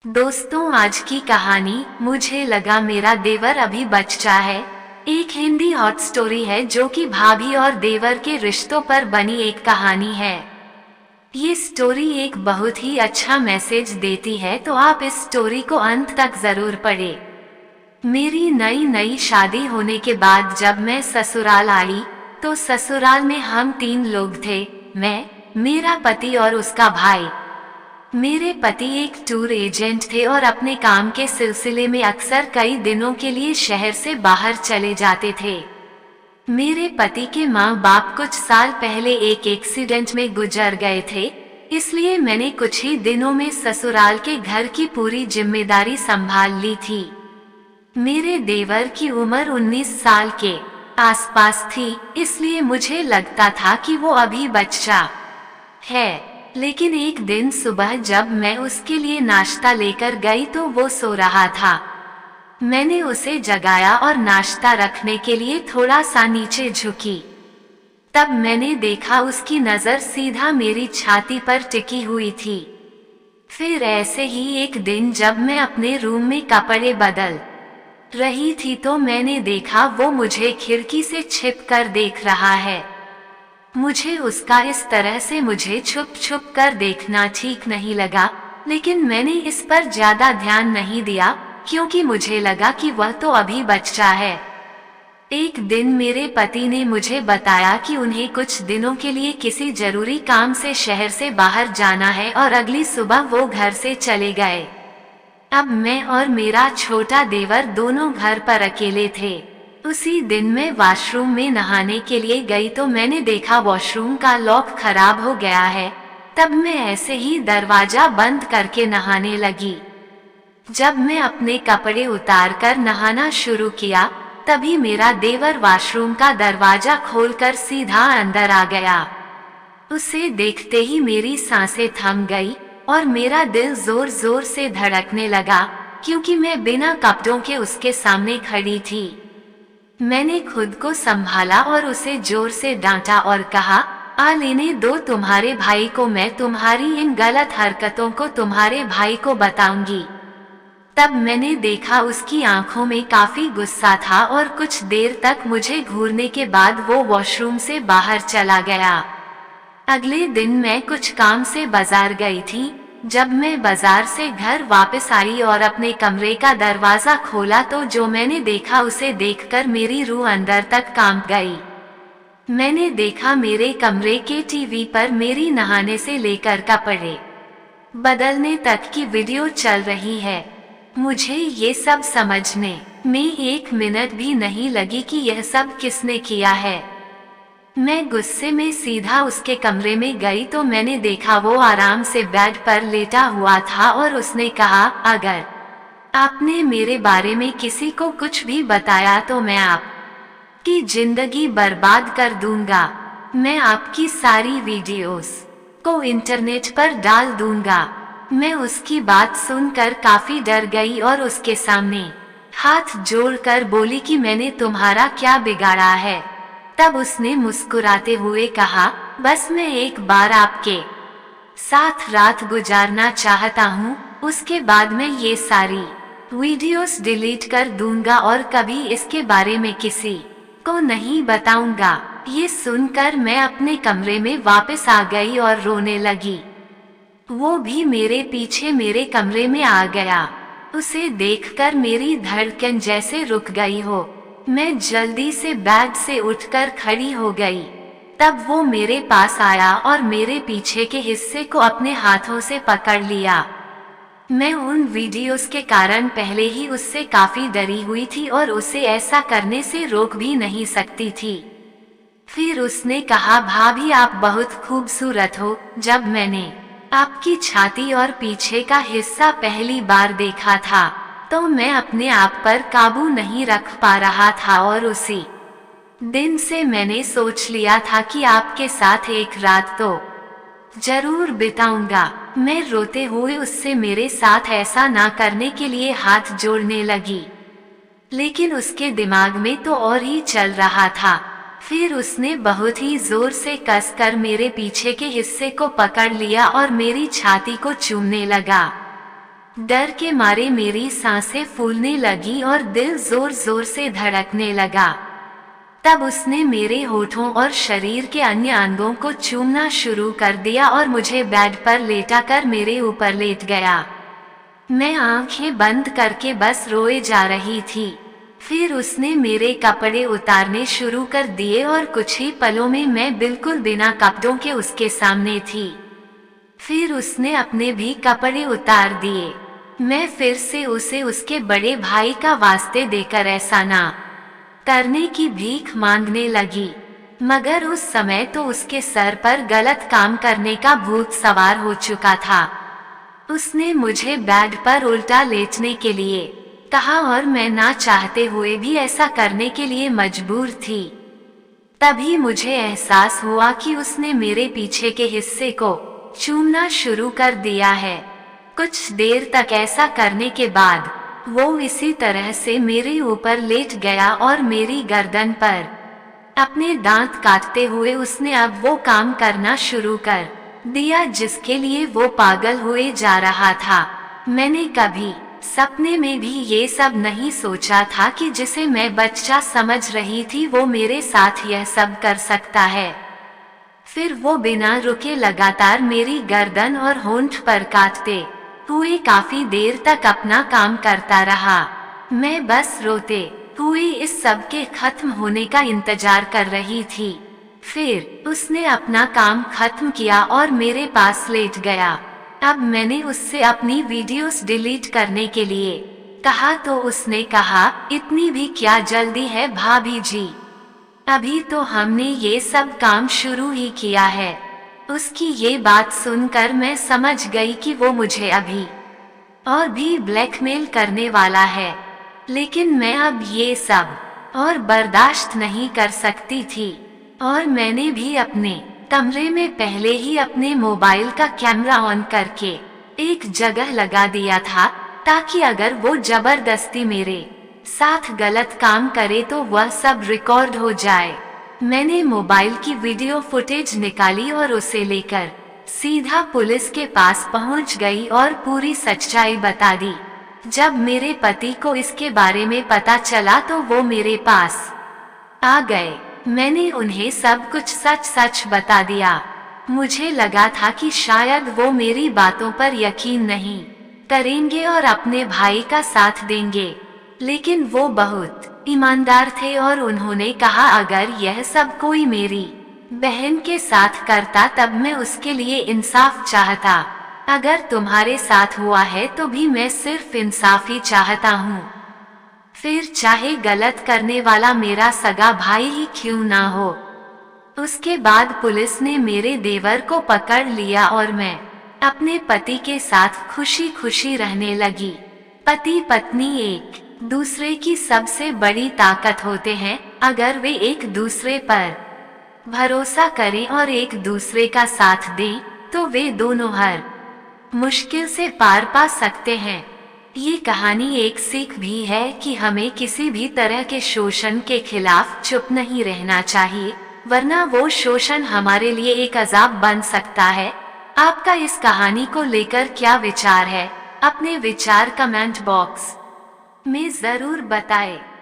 दोस्तों, आज की कहानी मुझे लगा मेरा देवर अभी बच्चा है। एक हिंदी हॉट स्टोरी है जो कि भाभी और देवर के रिश्तों पर बनी एक कहानी है। ये स्टोरी एक बहुत ही अच्छा मैसेज देती है, तो आप इस स्टोरी को अंत तक जरूर पढ़ें। मेरी नई नई शादी होने के बाद जब मैं ससुराल आई तो ससुराल में हम 3 लोग थे, मैं, मेरा पति और उसका भाई। मेरे पति एक टूर एजेंट थे और अपने काम के सिलसिले में अक्सर कई दिनों के लिए शहर से बाहर चले जाते थे। मेरे पति के माँ बाप कुछ साल पहले एक एक्सीडेंट में गुजर गए थे, इसलिए मैंने कुछ ही दिनों में ससुराल के घर की पूरी जिम्मेदारी संभाल ली थी। मेरे देवर की उम्र 19 साल के आसपास थी, इसलिए मुझे लगता था कि वो अभी बच्चा है। लेकिन एक दिन सुबह जब मैं उसके लिए नाश्ता लेकर गई तो वो सो रहा था। मैंने उसे जगाया और नाश्ता रखने के लिए थोड़ा सा नीचे झुकी। तब मैंने देखा उसकी नजर सीधा मेरी छाती पर टिकी हुई थी। फिर ऐसे ही एक दिन जब मैं अपने रूम में कपड़े बदल रही थी तो मैंने देखा वो मुझे खिड़की से छिप कर देख रहा है। मुझे उसका इस तरह से मुझे छुप छुप कर देखना ठीक नहीं लगा, लेकिन मैंने इस पर ज्यादा ध्यान नहीं दिया क्योंकि मुझे लगा कि वह तो अभी बच्चा है। एक दिन मेरे पति ने मुझे बताया कि उन्हें कुछ दिनों के लिए किसी जरूरी काम से शहर से बाहर जाना है और अगली सुबह वो घर से चले गए। अब मैं और मेरा छोटा देवर दोनों घर पर अकेले थे। उसी दिन मैं वॉशरूम में नहाने के लिए गई तो मैंने देखा वॉशरूम का लॉक खराब हो गया है। तब मैं ऐसे ही दरवाजा बंद करके नहाने लगी। जब मैं अपने कपड़े उतारकर नहाना शुरू किया तभी मेरा देवर वॉशरूम का दरवाजा खोलकर सीधा अंदर आ गया। उसे देखते ही मेरी सांसें थम गई और मेरा दिल जोर जोर से धड़कने लगा क्योंकि मैं बिना कपड़ों के उसके सामने खड़ी थी। मैंने खुद को संभाला और उसे जोर से डांटा और कहा, आ लेने दो तुम्हारे भाई को, मैं तुम्हारी इन गलत हरकतों को तुम्हारे भाई को बताऊंगी। तब मैंने देखा उसकी आंखों में काफी गुस्सा था और कुछ देर तक मुझे घूरने के बाद वो वॉशरूम से बाहर चला गया। अगले दिन मैं कुछ काम से बाजार गई थी। जब मैं बाजार से घर वापस आई और अपने कमरे का दरवाजा खोला तो जो मैंने देखा उसे देखकर मेरी रूह अंदर तक कांप गई। मैंने देखा मेरे कमरे के टीवी पर मेरी नहाने से लेकर कपड़े बदलने तक की वीडियो चल रही है। मुझे ये सब समझने में 1 मिनट भी नहीं लगी कि यह सब किसने किया है। मैं गुस्से में सीधा उसके कमरे में गई तो मैंने देखा वो आराम से बेड पर लेटा हुआ था और उसने कहा, अगर आपने मेरे बारे में किसी को कुछ भी बताया तो मैं आपकी जिंदगी बर्बाद कर दूंगा। मैं आपकी सारी वीडियोस को इंटरनेट पर डाल दूंगा। मैं उसकी बात सुनकर काफी डर गई और उसके सामने हाथ जोड़कर बोली कि मैंने तुम्हारा क्या बिगाड़ा है। तब उसने मुस्कुराते हुए कहा, बस मैं एक बार आपके साथ रात गुजारना चाहता हूँ, उसके बाद मैं ये सारी वीडियोस डिलीट कर दूंगा और कभी इसके बारे में किसी को नहीं बताऊंगा। ये सुनकर मैं अपने कमरे में वापस आ गई और रोने लगी। वो भी मेरे पीछे मेरे कमरे में आ गया। उसे देखकर मेरी धड़कन जैसे रुक गई हो। मैं जल्दी से बेड से उठकर खड़ी हो गई। तब वो मेरे पास आया और मेरे पीछे के हिस्से को अपने हाथों से पकड़ लिया। मैं उन वीडियोस के कारण पहले ही उससे काफी डरी हुई थी और उसे ऐसा करने से रोक भी नहीं सकती थी। फिर उसने कहा, भाभी आप बहुत खूबसूरत हो। जब मैंने आपकी छाती और पीछे का हिस्सा पहली बार देखा था तो मैं अपने आप पर काबू नहीं रख पा रहा था और उसी दिन से मैंने सोच लिया था कि आपके साथ एक रात तो जरूर बिताऊंगा। मैं रोते हुए उससे मेरे साथ ऐसा ना करने के लिए हाथ जोड़ने लगी, लेकिन उसके दिमाग में तो और ही चल रहा था। फिर उसने बहुत ही जोर से कसकर मेरे पीछे के हिस्से को पकड़ लिया और मेरी छाती को चूमने लगा। डर के मारे मेरी सांसें फूलने लगी और दिल जोर जोर से धड़कने लगा। तब उसने मेरे होठों और शरीर के अन्य अंगों को चूमना शुरू कर दिया और मुझे बेड पर लेटाकर मेरे ऊपर लेट गया। मैं आंखें बंद करके बस रोए जा रही थी। फिर उसने मेरे कपड़े उतारने शुरू कर दिए और कुछ ही पलों में मैं बिल्कुल बिना कपड़ों के उसके सामने थी। फिर उसने अपने भी कपड़े उतार दिए। मैं फिर से उसे उसके बड़े भाई का वास्ते देकर ऐसा ना करने की भीख मांगने लगी, मगर उस समय तो उसके सर पर गलत काम करने का भूत सवार हो चुका था। उसने मुझे बेड पर उल्टा लेटने के लिए कहा और मैं ना चाहते हुए भी ऐसा करने के लिए मजबूर थी। तभी मुझे एहसास हुआ कि उसने मेरे पीछे के हिस्से को चूमना शुरू कर दिया है। कुछ देर तक ऐसा करने के बाद वो इसी तरह से मेरे ऊपर लेट गया और मेरी गर्दन पर अपने दांत काटते हुए उसने अब वो काम करना शुरू कर दिया जिसके लिए वो पागल हुए जा रहा था। मैंने कभी सपने में भी ये सब नहीं सोचा था कि जिसे मैं बच्चा समझ रही थी वो मेरे साथ यह सब कर सकता है। फिर वो बिना रुके लगातार मेरी गर्दन और होंठ पर काटते हुए काफी देर तक अपना काम करता रहा। मैं बस रोते हुए इस सब के खत्म होने का इंतजार कर रही थी। फिर उसने अपना काम खत्म किया और मेरे पास लेट गया। अब मैंने उससे अपनी वीडियोस डिलीट करने के लिए कहा तो उसने कहा, इतनी भी क्या जल्दी है भाभी जी, अभी तो हमने ये सब काम शुरू ही किया है। उसकी ये बात सुनकर मैं समझ गई कि वो मुझे अभी और भी ब्लैकमेल करने वाला है, लेकिन मैं अब ये सब और बर्दाश्त नहीं कर सकती थी और मैंने भी अपने कमरे में पहले ही अपने मोबाइल का कैमरा ऑन करके एक जगह लगा दिया था ताकि अगर वो जबरदस्ती मेरे साथ गलत काम करे तो वह सब रिकॉर्ड हो जाए। मैंने मोबाइल की वीडियो फुटेज निकाली और उसे लेकर सीधा पुलिस के पास पहुंच गई और पूरी सच्चाई बता दी। जब मेरे पति को इसके बारे में पता चला तो वो मेरे पास आ गए। मैंने उन्हें सब कुछ सच सच बता दिया। मुझे लगा था कि शायद वो मेरी बातों पर यकीन नहीं करेंगे और अपने भाई का साथ देंगे, लेकिन वो बहुत ईमानदार थे और उन्होंने कहा अगर यह सब कोई मेरी बहन के साथ करता तब मैं उसके लिए इंसाफ चाहता। अगर तुम्हारे साथ हुआ है तो भी मैं सिर्फ इंसाफ ही चाहता हूँ, फिर चाहे गलत करने वाला मेरा सगा भाई ही क्यों ना हो। उसके बाद पुलिस ने मेरे देवर को पकड़ लिया और मैं अपने पति के साथ खुशी खुशी रहने लगी। पति पत्नी एक दूसरे की सबसे बड़ी ताकत होते हैं। अगर वे एक दूसरे पर भरोसा करें और एक दूसरे का साथ दें तो वे दोनों हर मुश्किल से पार पा सकते हैं। ये कहानी एक सीख भी है कि हमें किसी भी तरह के शोषण के खिलाफ चुप नहीं रहना चाहिए, वरना वो शोषण हमारे लिए एक अजाब बन सकता है। आपका इस कहानी को लेकर क्या विचार है? अपने विचार कमेंट बॉक्स में जरूर बताएं।